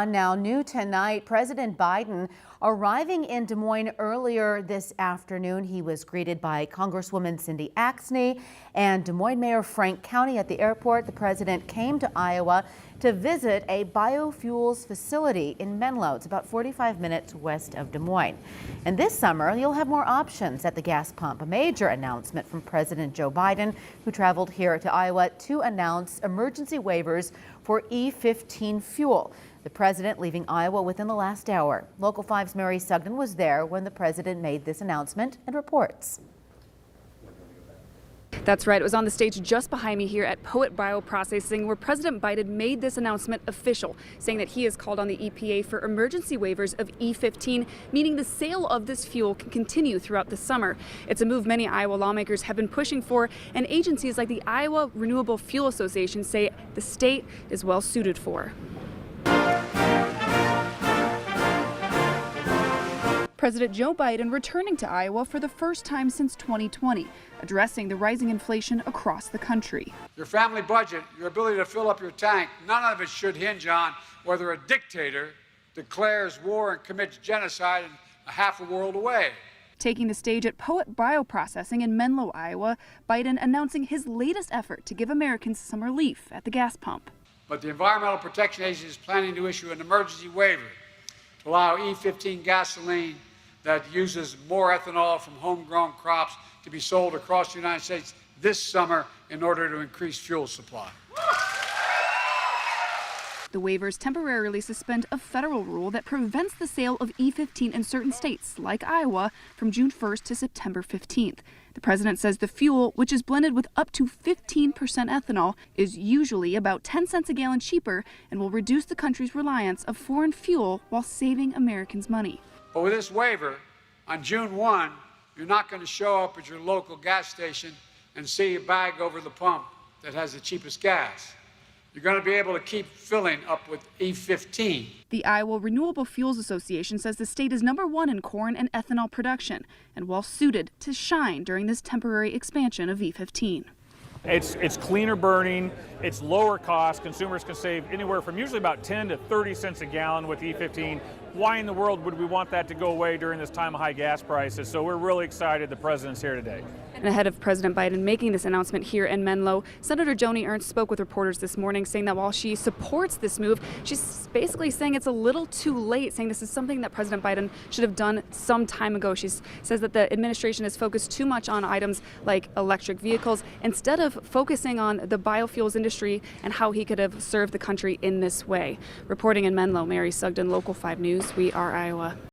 Now, new tonight, President Biden arriving in Des Moines earlier this afternoon. He was greeted by Congresswoman Cindy Axne and Des Moines Mayor Frank County at the airport. The president came to Iowa to visit a biofuels facility in Menlo. It's about 45 minutes west of Des Moines. And this summer, you'll have more options at the gas pump. A major announcement from President Joe Biden, who traveled here to Iowa to announce emergency waivers for E15 fuel. The president leaving Iowa within the last hour. Local 5's Mary Sugden was there when the president made this announcement and reports. That's right. It was on the stage just behind me here at Poet Bioprocessing where President Biden made this announcement official, saying that he has called on the EPA for emergency waivers of E15, meaning the sale of this fuel can continue throughout the summer. It's a move many Iowa lawmakers have been pushing for, and agencies like the Iowa Renewable Fuel Association say the state is well suited for. President Joe Biden returning to Iowa for the first time since 2020, addressing the rising inflation across the country. Your family budget, your ability to fill up your tank, none of it should hinge on whether a dictator declares war and commits genocide in half a world away. Taking the stage at Poet Bioprocessing in Menlo, Iowa, Biden announcing his latest effort to give Americans some relief at the gas pump. But the Environmental Protection Agency is planning to issue an emergency waiver to allow E15 gasoline that uses more ethanol from homegrown crops to be sold across the United States this summer in order to increase fuel supply. The waivers temporarily suspend a federal rule that prevents the sale of E15 in certain states, like Iowa, from June 1st to September 15th. The president says the fuel, which is blended with up to 15% ethanol, is usually about 10 cents a gallon cheaper and will reduce the country's reliance of foreign fuel while saving Americans money. But with this waiver, on June 1, you're not going to show up at your local gas station and see a bag over the pump that has the cheapest gas. You're going to be able to keep filling up with E15. The Iowa Renewable Fuels Association says the state is #1 in corn and ethanol production and well suited to shine during this temporary expansion of E15. It's cleaner burning, it's lower cost. Consumers can save anywhere from usually about 10 to 30 cents a gallon with E15. Why in the world would we want that to go away during this time of high gas prices? So we're really excited the president's here today. And ahead of President Biden making this announcement here in Menlo, Senator Joni Ernst spoke with reporters this morning saying that while she supports this move, she's basically saying it's a little too late, saying this is something that President Biden should have done some time ago. She says that the administration is focused too much on items like electric vehicles instead of focusing on the biofuels industry and how he could have served the country in this way. Reporting in Menlo, Mary Sugden, Local 5 News. We are Iowa.